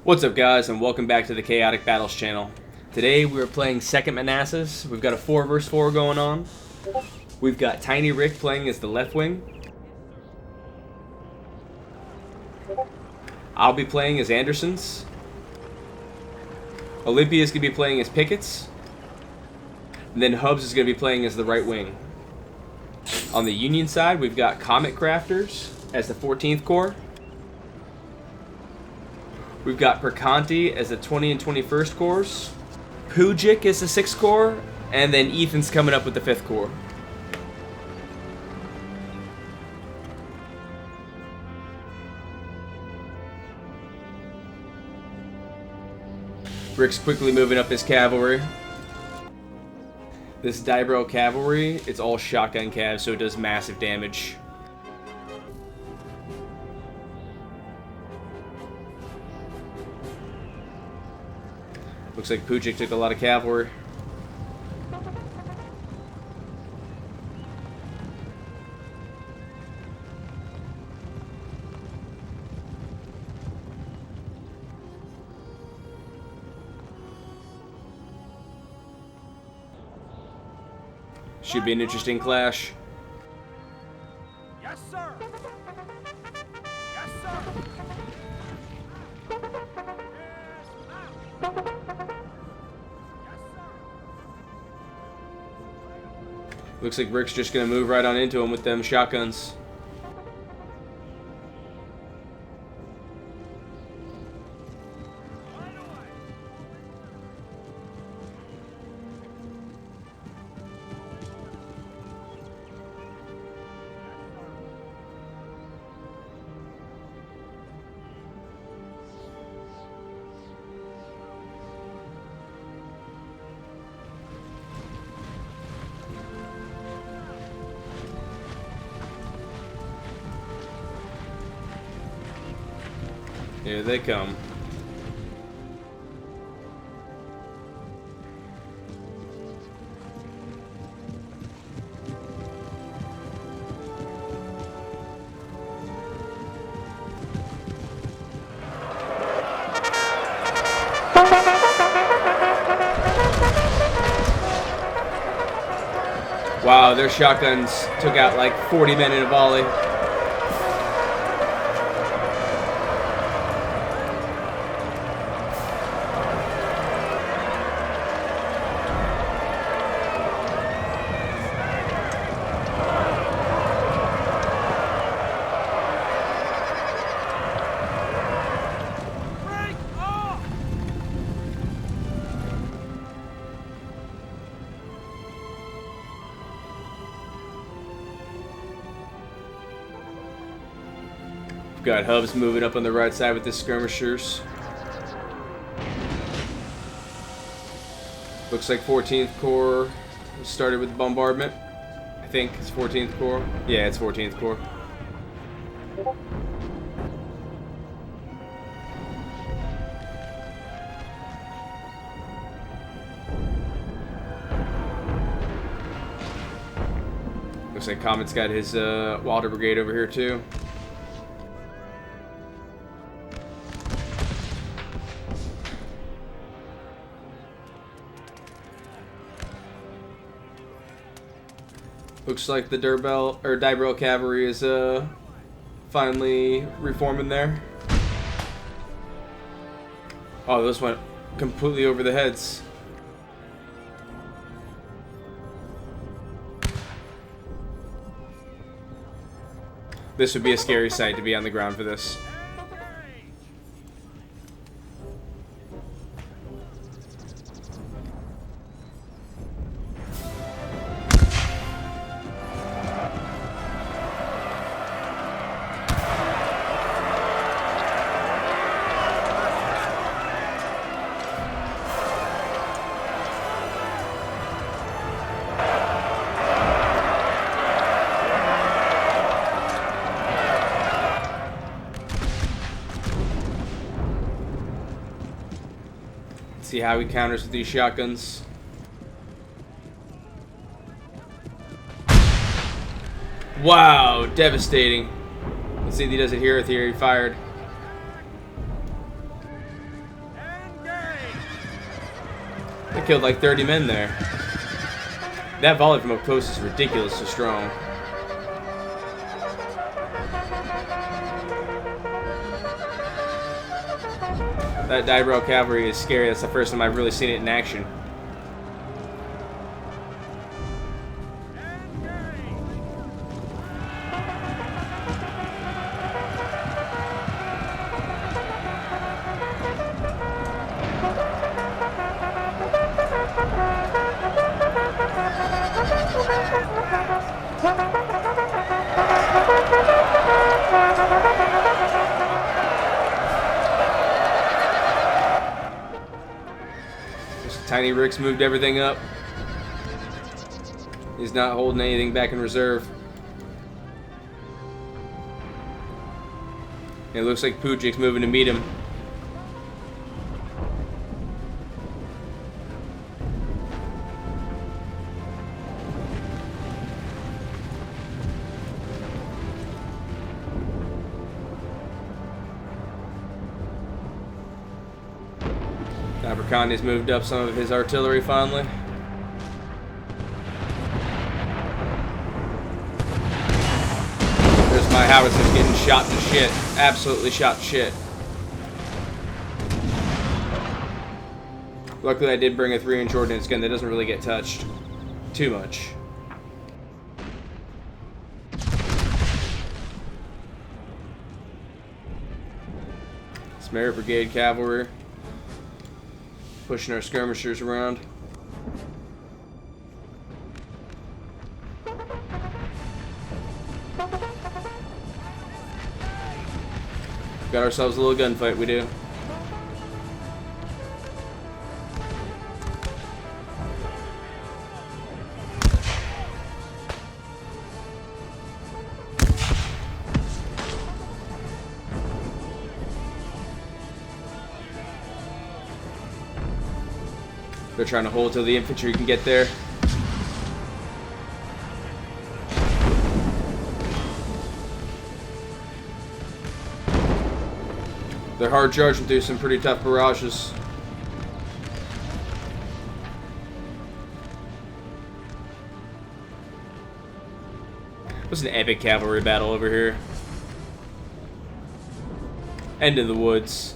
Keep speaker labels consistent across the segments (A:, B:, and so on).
A: What's up, guys, and welcome back to the Chaotic Battles channel. Today we're playing Second Manassas. We've got a 4 vs 4 going on. We've got Tiny Rick playing as the left wing. I'll be playing as Andersons. Olympia's going to be playing as Pickets. And then Hubs is going to be playing as the right wing. On the Union side, we've got Cometcrafters as the 14th Corps. We've got Perconti as the 20 and 21st Corps. Poudjik is the 6th Corps. And then Ethan's coming up with the 5th Corps. Rick's quickly moving up his cavalry. This Dibro cavalry, it's all shotgun cav, so it does massive damage. Looks like Poudjik took a lot of cavalry. Should be an interesting clash.
B: Yes, sir. Yes, sir.
A: Looks like Rick's just gonna move right on into him with them shotguns. Here they come. Wow, their shotguns took out like 40 men in a volley. We've got Hubs moving up on the right side with the skirmishers. Looks like 14th Corps started with bombardment. I think it's 14th Corps. Yeah, it's 14th Corps. Looks like Comet's got his Wilder Brigade over here too. Looks like the Dibro cavalry is finally reforming there. Oh, those went completely over the heads. This would be a scary sight to be on the ground for this. See how he counters with these shotguns. Wow, devastating. Let's see if he does it here with he fired. killed like 30 men there. That volley from up close is ridiculously strong. That Diebro cavalry is scary. That's the first time I've really seen it in action. Tiny Rick's moved everything up. He's not holding anything back in reserve. It looks like Poudjik's moving to meet him. Perconti's moved up some of his artillery finally. There's my howitzers getting shot to shit. Absolutely shot to shit. Luckily I did bring a 3-inch ordnance gun that doesn't really get touched too much. Smear Brigade Cavalry. Pushing our skirmishers around. Got ourselves a little gunfight, we do. They're trying to hold till the infantry can get there. They're hard charging through some pretty tough barrages. It was an epic cavalry battle over here. And in the woods.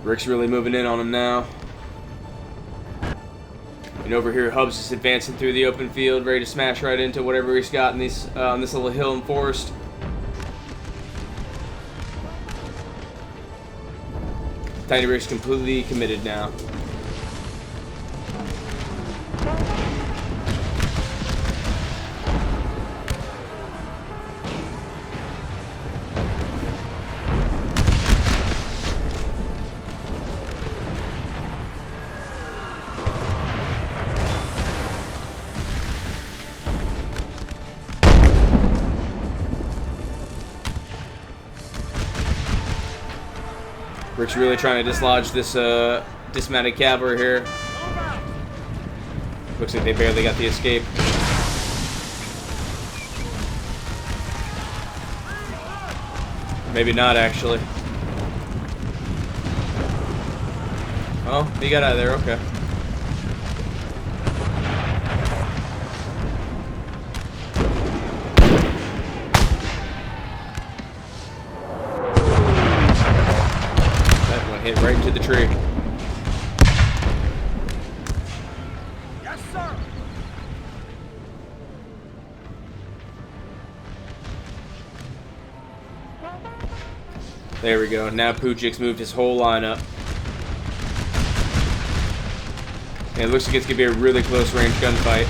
A: Rick's really moving in on him now. And over here, Hubs is advancing through the open field, ready to smash right into whatever he's got in these, on this little hill and forest. Tiny Rick's completely committed now. Rick's really trying to dislodge this dismounted cavalry here. Looks like they barely got the escape. Maybe not, actually. Oh, he got out of there, okay. Hit right into the tree.
B: Yes, sir.
A: There we go. Now Poudjik's moved his whole line up. And it looks like it's going to be a really close range gunfight.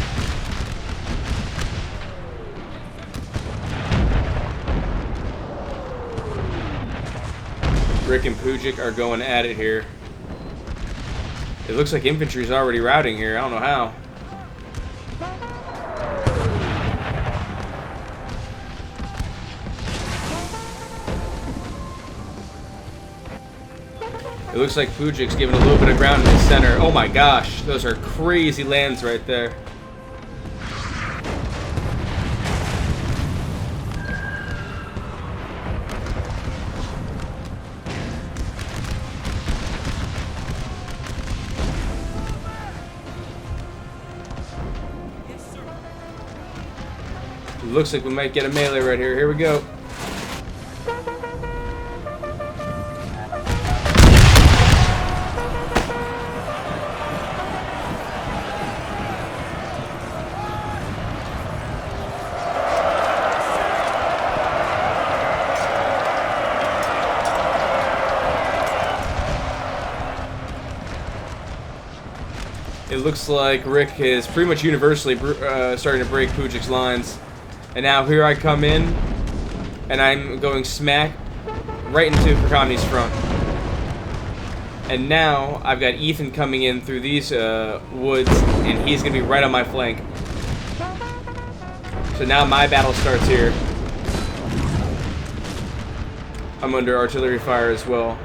A: Rick and Poudjik are going at it here. It looks like infantry's already routing here. I don't know how. It looks like Poudjik's giving a little bit of ground in the center. Oh my gosh, those are crazy lands right there. It looks like we might get a melee right here. Here we go. It looks like Rick is pretty much universally starting to break Poudjik's lines. And now here I come in, and I'm going smack right into Perconti's front. And now I've got Ethan coming in through these woods, and he's going to be right on my flank. So now my battle starts here. I'm under artillery fire as well.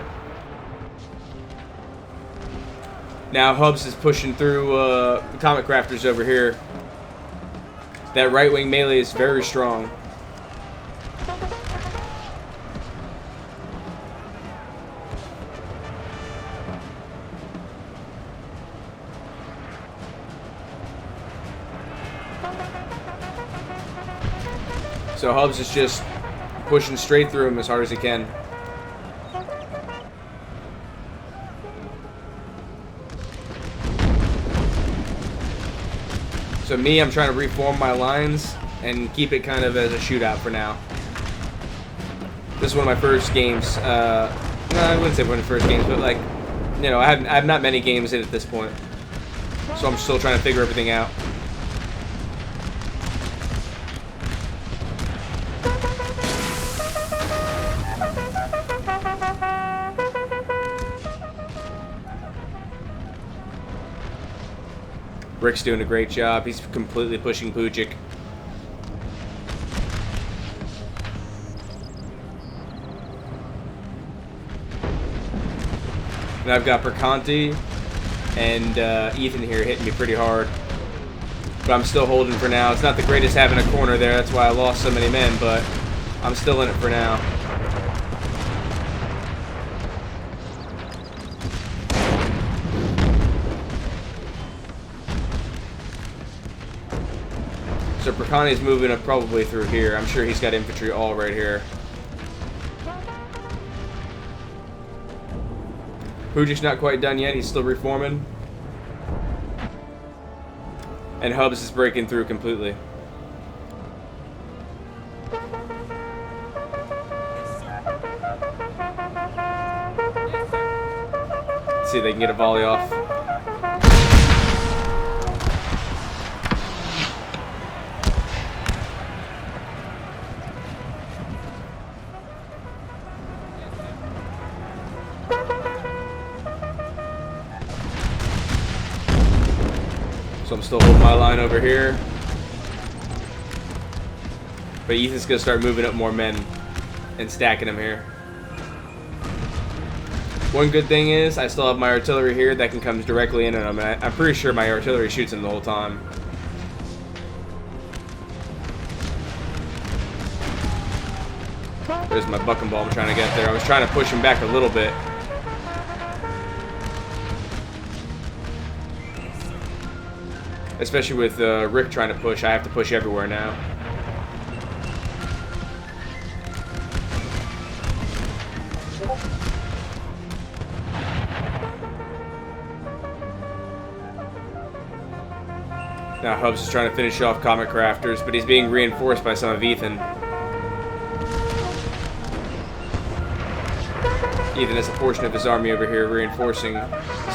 A: Now Hubs is pushing through the Cometcrafters over here. That right wing melee is very strong. So Hubs is just pushing straight through him as hard as he can. So me, I'm trying to reform my lines and keep it kind of as a shootout for now. This is one of my first games. No, I wouldn't say one of the first games, but like, you know, I have not many games in at this point. So I'm still trying to figure everything out. Rick's doing a great job. He's completely pushing Poudjik. And I've got Perconti and Ethan here hitting me pretty hard. But I'm still holding for now. It's not the greatest having a corner there. That's why I lost so many men, but I'm still in it for now. So Perconti's moving up probably through here. I'm sure he's got infantry all right here. Poudjik's not quite done yet. He's still reforming. And Hubs is breaking through completely. Let's see if they can get a volley off. So I'm still holding my line over here. But Ethan's going to start moving up more men and stacking them here. One good thing is I still have my artillery here that can come directly in on them. I'm pretty sure my artillery shoots them the whole time. There's my bucking ball I'm trying to get there. I was trying to push him back a little bit. Especially with Rick trying to push, I have to push everywhere now. Now Hubs is trying to finish off Cometcrafters, but he's being reinforced by some of Ethan. Ethan has a portion of his army over here reinforcing.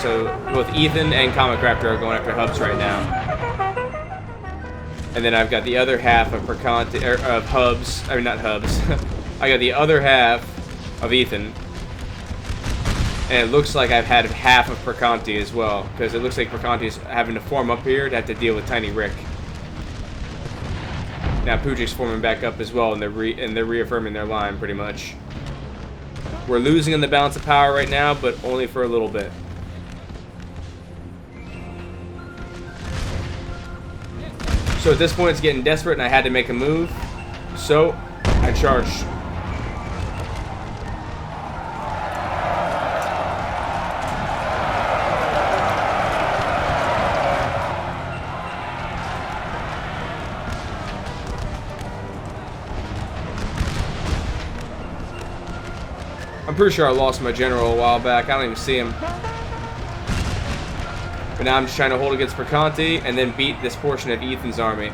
A: So both Ethan and Cometcrafter are going after hubs right now. And then I've got the other half of Perconti, of hubs. I mean, not hubs. I got the other half of Ethan. And it looks like I've had half of Perconti as well, because it looks like Perconti is having to form up here to have to deal with Tiny Rick. Now Poudjik's forming back up as well, and they're reaffirming their line pretty much. We're losing in the balance of power right now, but only for a little bit. So at this point, it's getting desperate, and I had to make a move. So I charged. I'm pretty sure I lost my general a while back. I don't even see him. But now I'm just trying to hold against Perconti and then beat this portion of Ethan's army.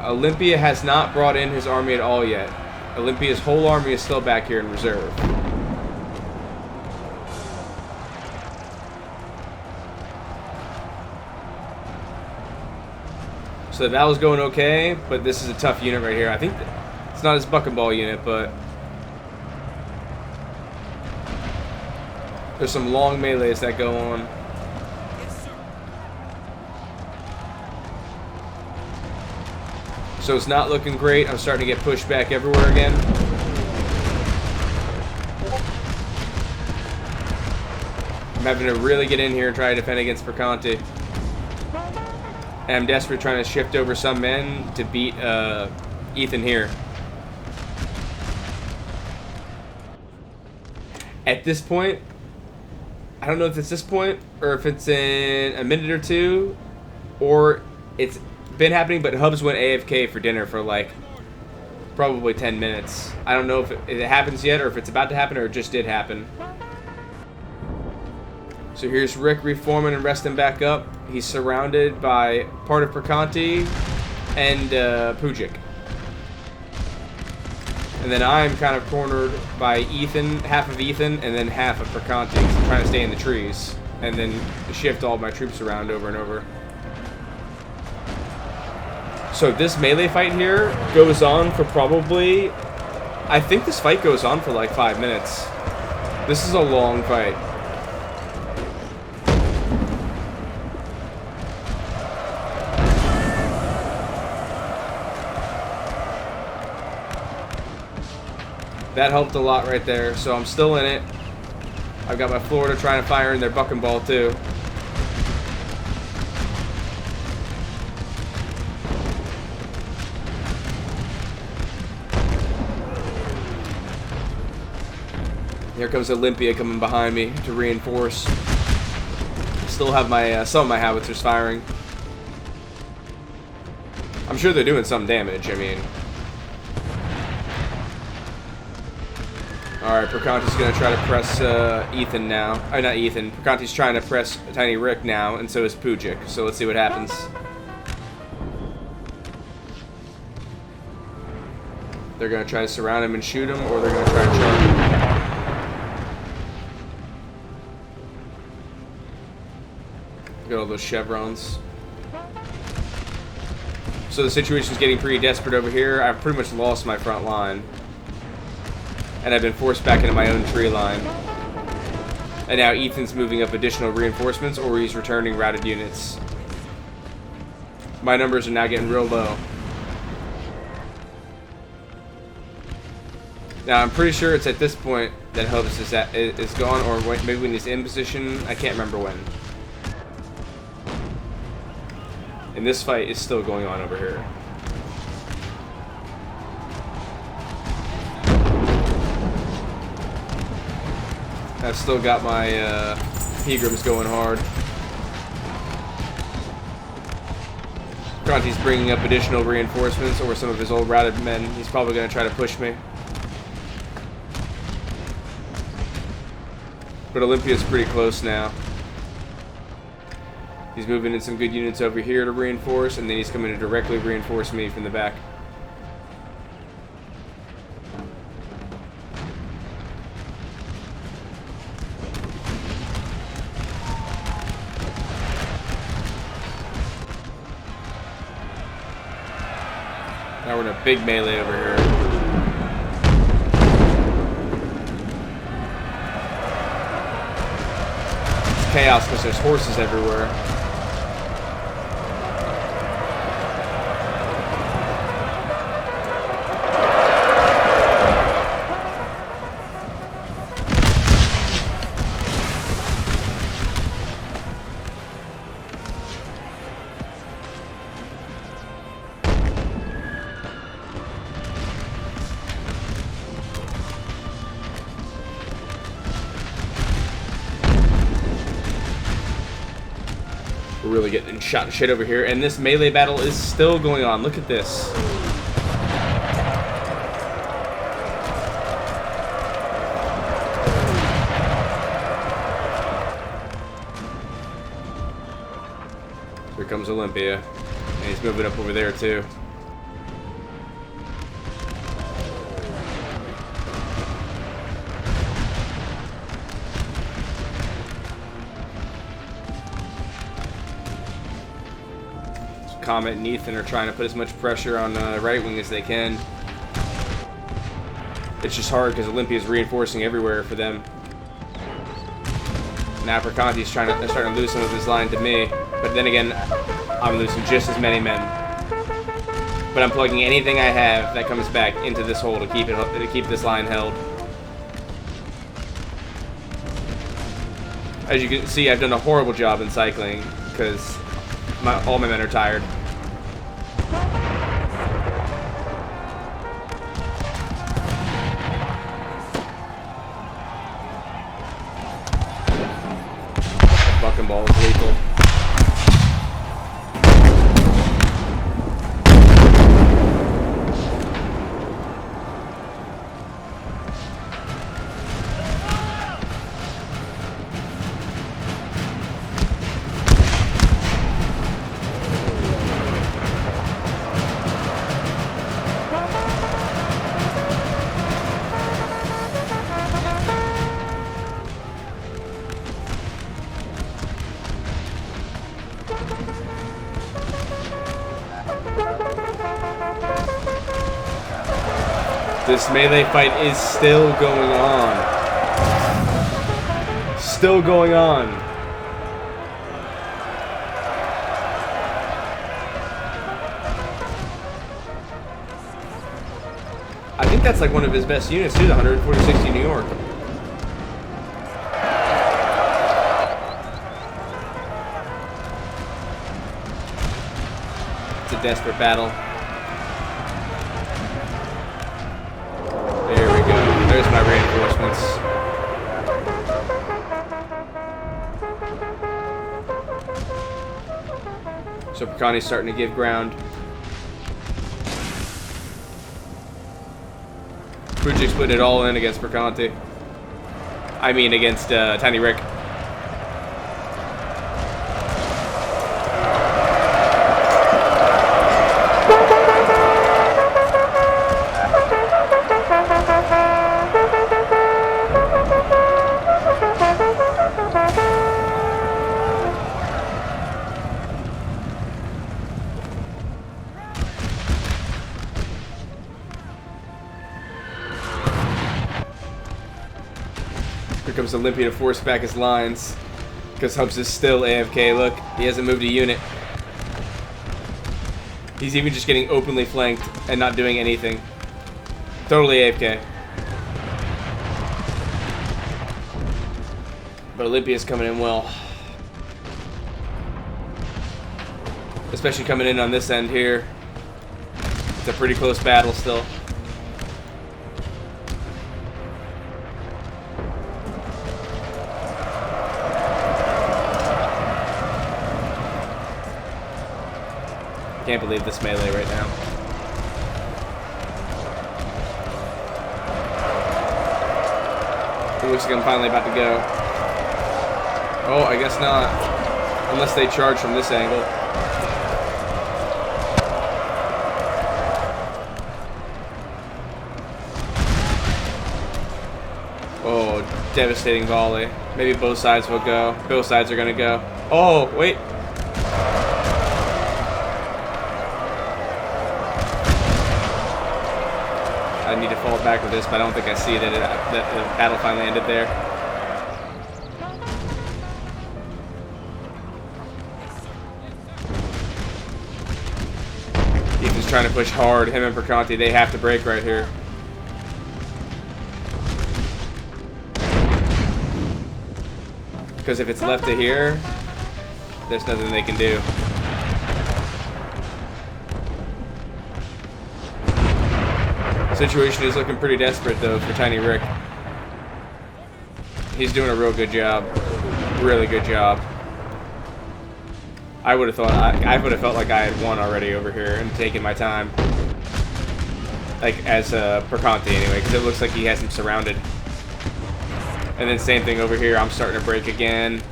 A: Olympia has not brought in his army at all yet. Olympia's whole army is still back here in reserve. So the battle's going okay, but this is a tough unit right here. I think it's not his buck and ball unit, but there's some long melees that go on.
B: Yes, sir.
A: So it's not looking great. I'm starting to get pushed back everywhere again. I'm having to really get in here and try to defend against Perconti. And I'm desperately trying to shift over some men to beat Ethan here. At this point, I don't know if it's this point or if it's in a minute or two, or it's been happening, but Hubs went AFK for dinner for like probably 10 minutes. I don't know if it happens yet or if it's about to happen or it just did happen. So here's Rick reforming and resting back up. He's surrounded by part of Perconti and Poudjik. And then I'm kind of cornered by Ethan, half of Ethan, and then half of Perconti. I'm trying to stay in the trees and then shift all my troops around over and over. So this melee fight here goes on for probably, I think this fight goes on for like 5 minutes. This is a long fight. That helped a lot right there, so I'm still in it. I've got my Florida trying to fire in their buck and ball too. Here comes Olympia coming behind me to reinforce. Still have my some of my howitzers firing. I'm sure they're doing some damage, I mean. Alright, Perconti's going to try to press Ethan now. Oh, not Ethan. Perconti's trying to press Tiny Rick now, and so is Poudjik. So let's see what happens. They're going to try to surround him and shoot him, or they're going to try to charge him. Look at all those chevrons. So the situation's getting pretty desperate over here. I've pretty much lost my front line. And I've been forced back into my own tree line. And now Ethan's moving up additional reinforcements, or he's returning routed units. My numbers are now getting real low. Now I'm pretty sure it's at this point that Hubs is gone, or maybe when he's in position. I can't remember when. And this fight is still going on over here. I've still got my Pegrams going hard. Perconti's bringing up additional reinforcements or some of his old routed men. He's probably going to try to push me. But Olympia's pretty close now. He's moving in some good units over here to reinforce, and then he's coming to directly reinforce me from the back. We're in a big melee over here. It's chaos because there's horses everywhere. We're really getting shot and shit over here, and this melee battle is still going on. Look at this. Here comes Olympia, and he's moving up over there too. Comet and Ethan are trying to put as much pressure on right wing as they can. It's just hard because Olympia is reinforcing everywhere for them. Now Perconti's starting to lose some of his line to me, but then again, I'm losing just as many men. But I'm plugging anything I have that comes back into this hole to keep this line held. As you can see, I've done a horrible job in cycling because all my men are tired. Fucking ball is lethal. This melee fight is still going on. Still going on. I think that's like one of his best units too, the 140-60 New York. It's a desperate battle. There's my reinforcements. So Perconti's starting to give ground. Poudjik's putting it all in against Perconti. I mean against Tiny Rick. Here comes Olympia to force back his lines. Because Hubs is still AFK. Look, he hasn't moved a unit. He's even just getting openly flanked and not doing anything. Totally AFK. But Olympia's coming in well. Especially coming in on this end here. It's a pretty close battle still. Can't believe this melee right now. It looks like I'm finally about to go. Oh, I guess not. Unless they charge from this angle. Oh, devastating volley. Maybe both sides will go. Both sides are gonna go. Oh, wait. I need to fall back with this, but I don't think I see that, that the battle finally ended there. Ethan's trying to push hard. Him and Perconti, they have to break right here. Because if it's left to here, there's nothing they can do. The situation is looking pretty desperate, though, for Tiny Rick. He's doing a real good job. Really good job. I would have thought, I would have felt like I had won already over here and taken my time. Like, as Perconti, anyway, because it looks like he has him surrounded. And then same thing over here, I'm starting to break again.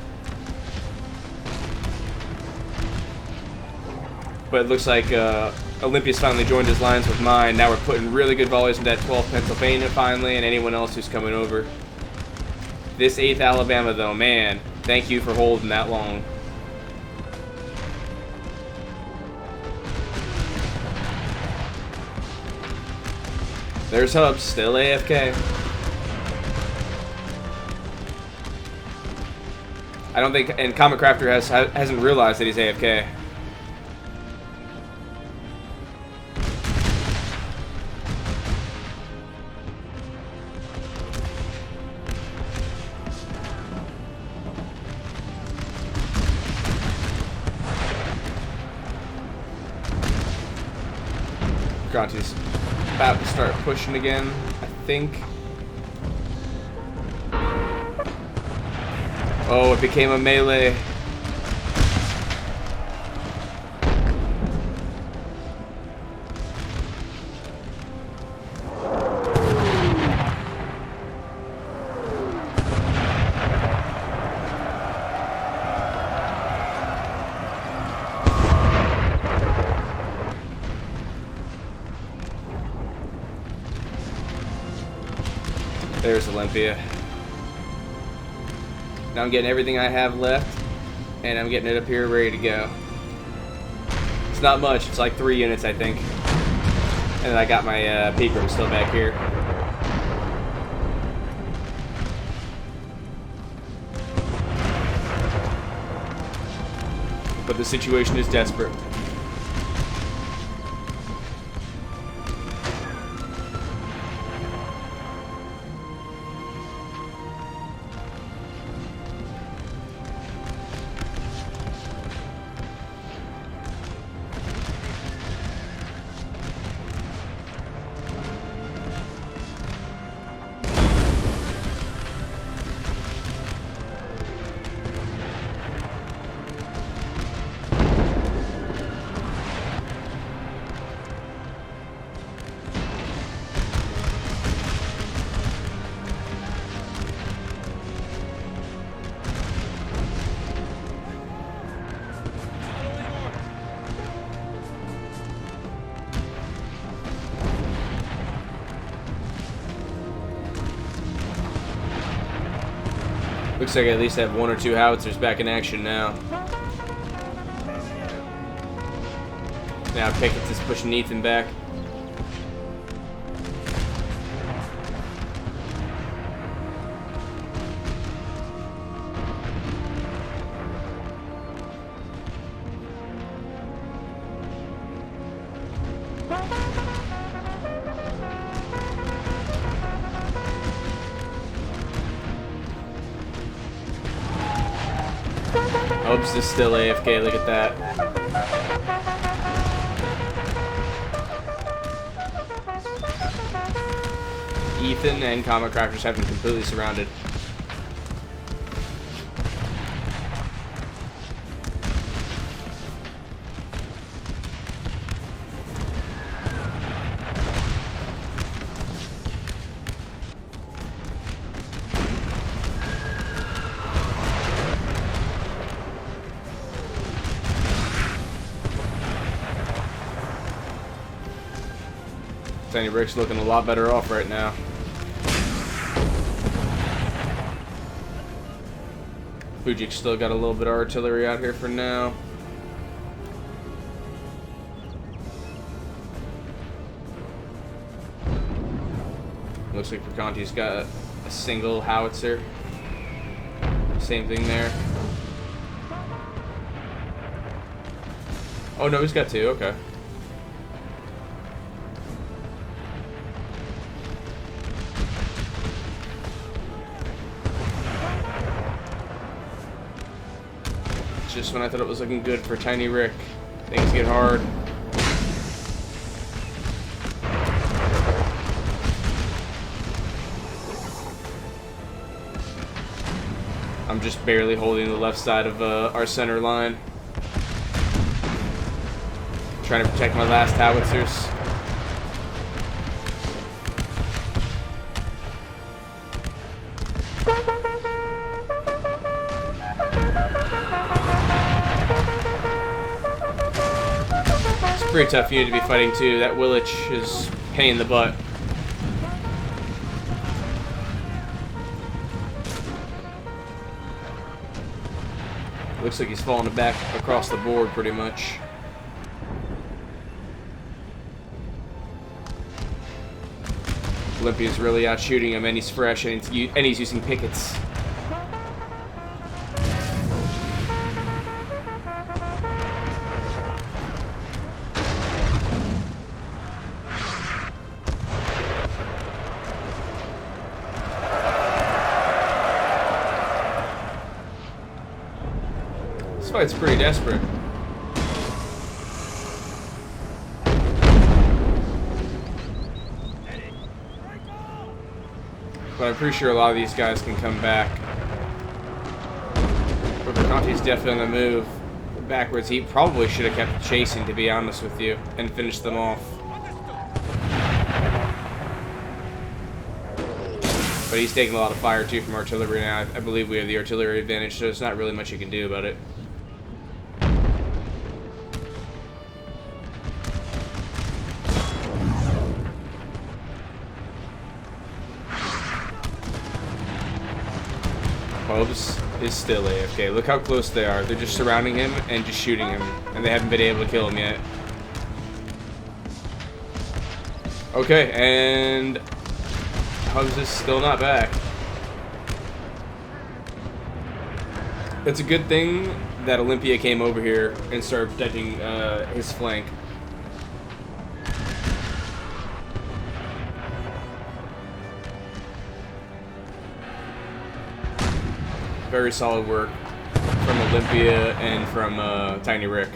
A: But it looks like Olympia's finally joined his lines with mine. Now we're putting really good volleys into that 12th Pennsylvania finally, and anyone else who's coming over. This 8th Alabama, though, man, thank you for holding that long. There's Hubs, still AFK. I don't think, and Cometcrafter hasn't realized that he's AFK. Perconti's about to start pushing again, I think. Oh, it became a melee. There's Olympia. Now I'm getting everything I have left, and I'm getting it up here ready to go. It's not much, it's like 3 units, I think. And then I got my peak room still back here. But the situation is desperate. Looks like I at least have 1 or 2 howitzers back in action now. Now Pickett's is pushing Ethan back. Hubs is still AFK, look at that. Ethan and Cometcrafters have been completely surrounded. Tiny Rick's looking a lot better off right now. Poudjik's still got a little bit of artillery out here for now. Looks like Perconti's got a single howitzer. Same thing there. Oh no, he's got two, okay. Just when I thought it was looking good for Tiny Rick, things get hard. I'm just barely holding the left side of our center line. Trying to protect my last howitzers. It's a pretty tough unit to be fighting too. That Willich is a pain in the butt. Looks like he's falling back across the board pretty much. Olympia's really out shooting him, and he's fresh, and he's using pickets. This fight's pretty desperate. But I'm pretty sure a lot of these guys can come back. But Perconti's definitely on the move backwards. He probably should have kept chasing, to be honest with you, and finished them off. But he's taking a lot of fire too from artillery now. I believe we have the artillery advantage, so there's not really much you can do about it. Hobbs is still AFK. Look how close they are. They're just surrounding him and just shooting him. And they haven't been able to kill him yet. Okay, and Hobbs is still not back. It's a good thing that Olympia came over here and started protecting his flank. Very solid work from Olympia and from Tiny Rick.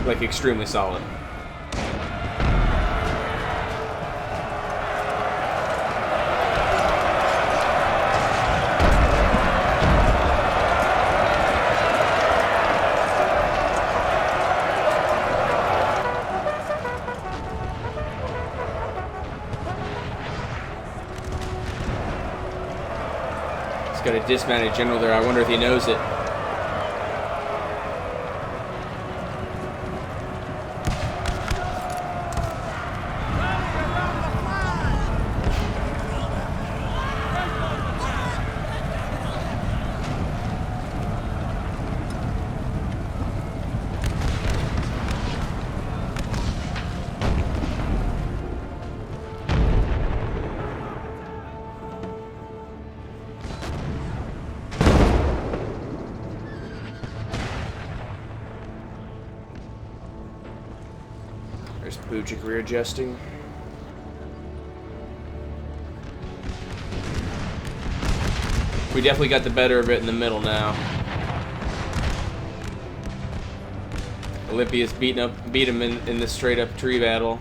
A: Like, extremely solid. Got a dismounted general there. I wonder if he knows it. There's Poudjik readjusting. We definitely got the better of it in the middle now. Olympia's beat him in this straight up tree battle.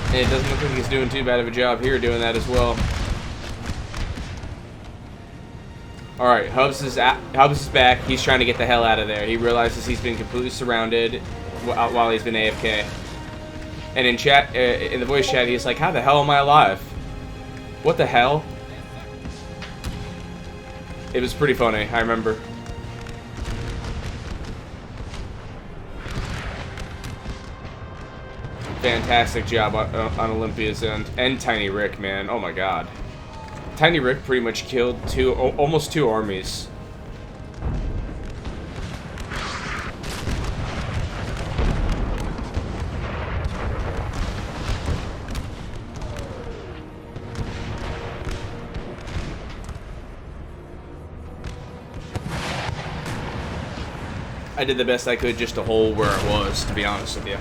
A: And it doesn't look like he's doing too bad of a job here doing that as well. Alright, Hobbs is back. He's trying to get the hell out of there. He realizes he's been completely surrounded while he's been AFK. And in chat, in the voice chat, he's like, how the hell am I alive? What the hell? It was pretty funny, I remember. Fantastic job on Olympia's end. And Tiny Rick, man. Oh my god. Tiny Rick pretty much killed almost two armies. I did the best I could just to hold where it was, to be honest with you.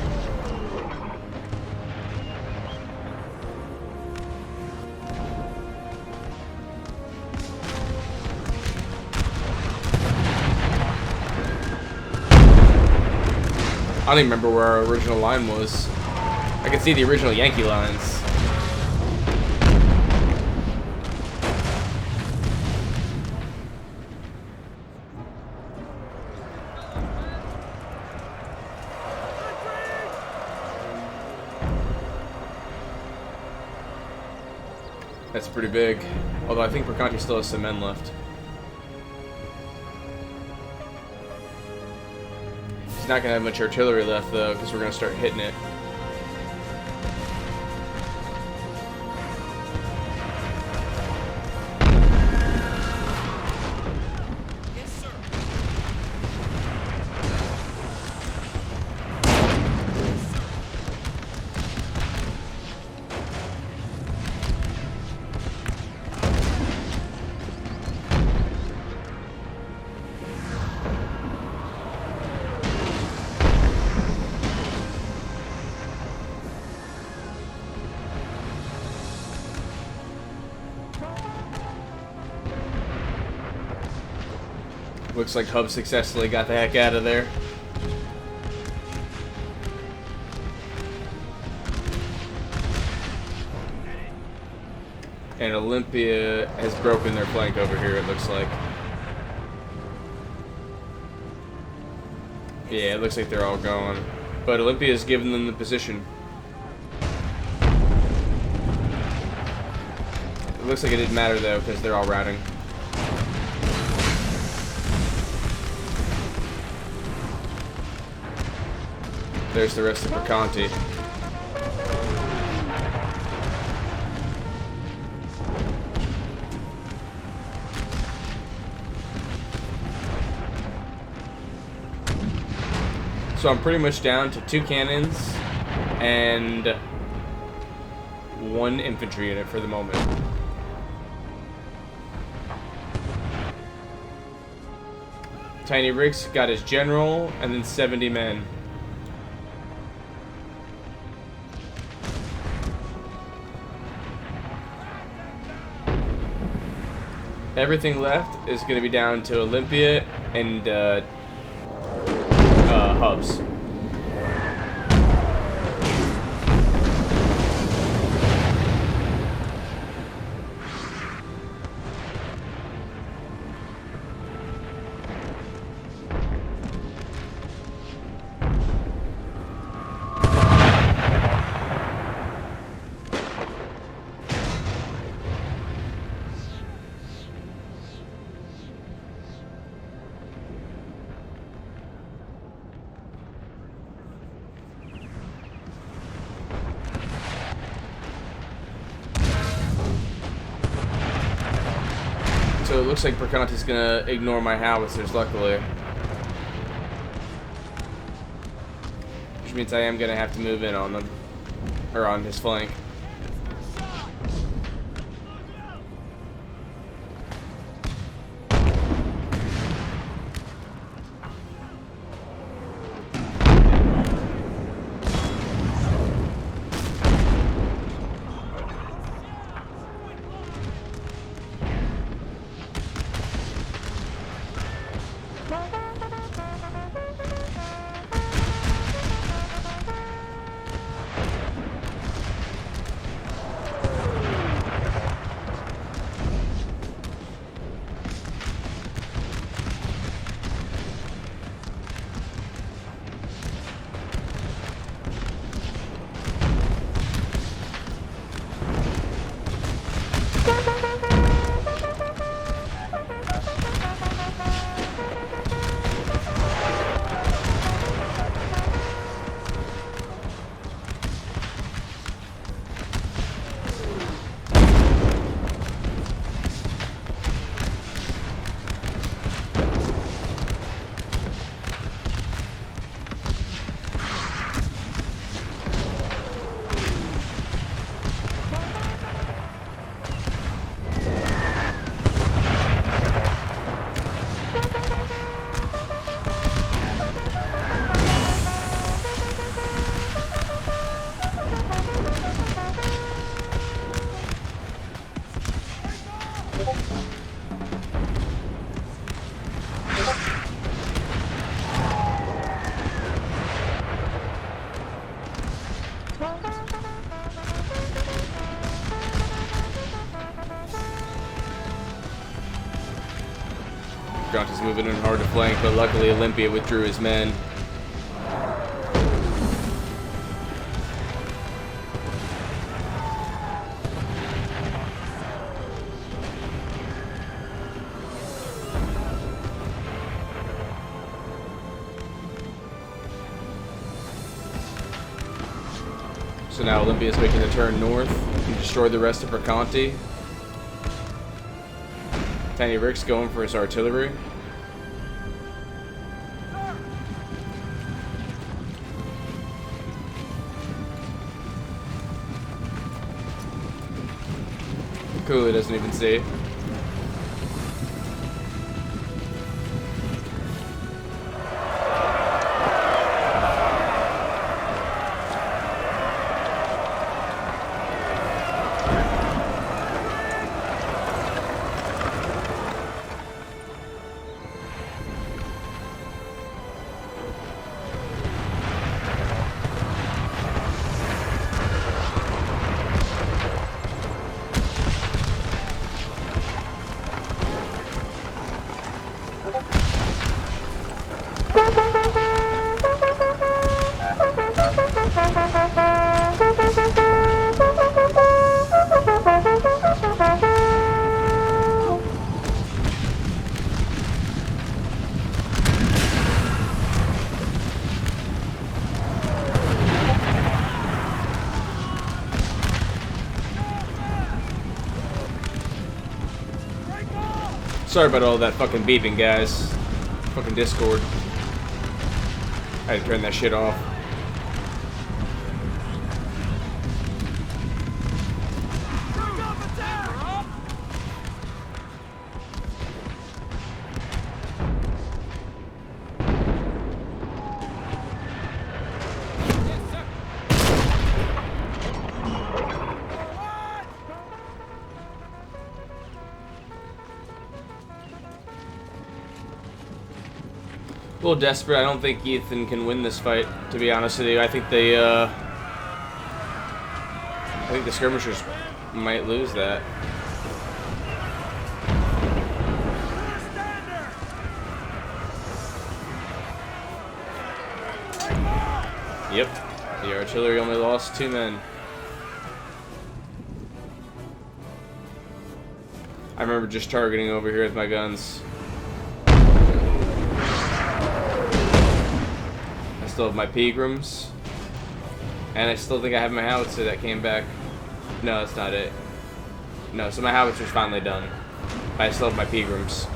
A: I don't even remember where our original line was. I can see the original Yankee lines. That's pretty big. Although I think Perconti still has some men left. He's not gonna have much artillery left though, because we're gonna start hitting it. Looks like Hub successfully got the heck out of there. And Olympia has broken their flank over here, it looks like. Yeah, it looks like they're all going. But Olympia's given them the position. It looks like it didn't matter though, because they're all routing. There's the rest of Perconti. So I'm pretty much down to 2 cannons and 1 infantry unit for the moment. Tiny Rick's got his general and then 70 men. Everything left is going to be down to Olympia and Hubs. So it looks like Perconti's gonna ignore my howitzers, luckily. Which means I am gonna have to move in on them. Or on his flank. Perconti's moving in hard to flank, but luckily Olympia withdrew his men. So now Olympia is making a turn north and destroy the rest of Perconti. Tiny Rick's going for his artillery. Cooley doesn't even see it. Sorry about all that fucking beeping, guys. Fucking Discord. I had to turn that shit off. A little desperate. I don't think Ethan can win this fight, to be honest with you. I think the skirmishers might lose that. Yep. The artillery only lost 2 men. I remember just targeting over here with my guns. I still have my Pilgrims. And I still think I have my howitzer that came back. No, that's not it. No, so my howitzer's finally done. I still have my Pilgrims.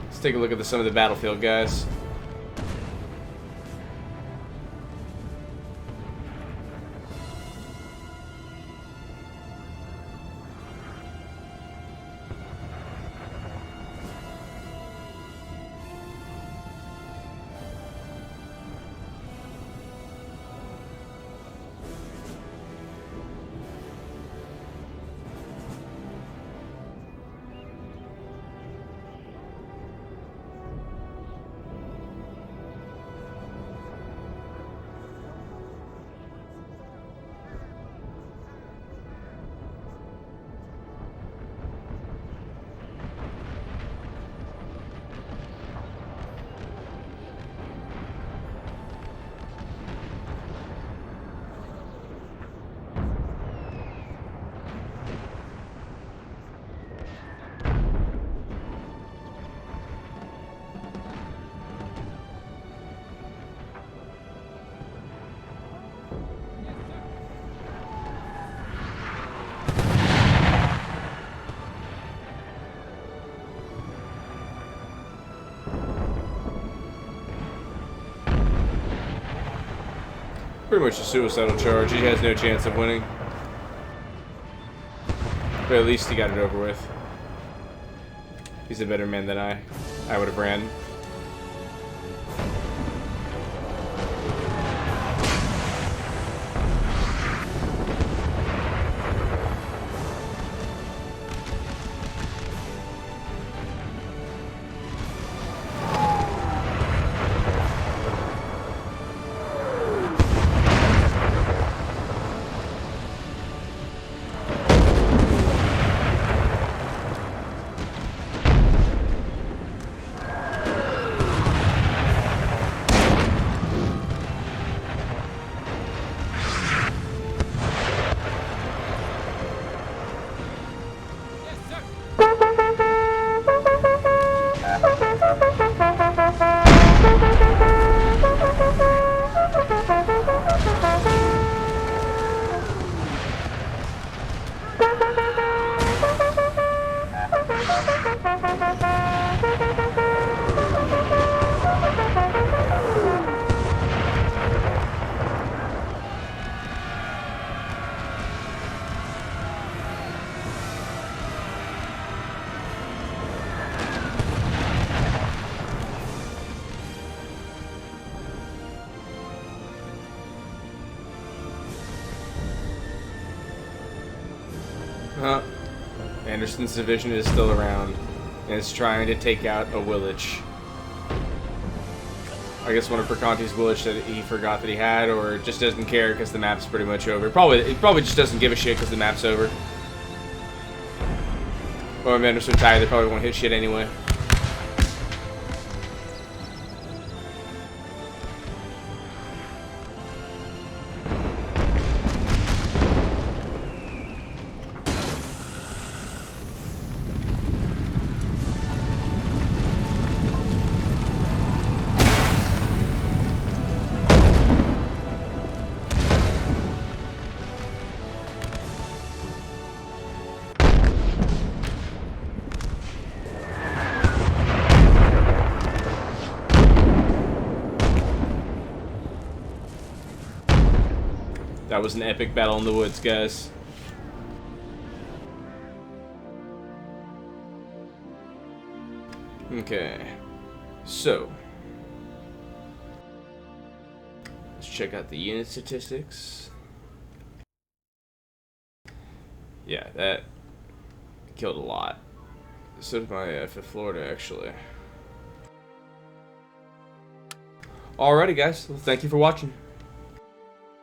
A: Let's take a look at some of the battlefield, guys. Pretty much a suicidal charge. He has no chance of winning. But at least he got it over with. He's a better man than I would have ran. Anderson's division is still around, and it's trying to take out a village. I guess one of Perconti's village that he forgot that he had, or just doesn't care because the map's pretty much over. He probably just doesn't give a shit because the map's over. Or men are so tired they probably won't hit shit anyway. That was an epic battle in the woods, guys. Okay, so let's check out the unit statistics. Yeah, that killed a lot. So did my 5th Florida, actually. Alrighty, guys. Well, thank you for watching.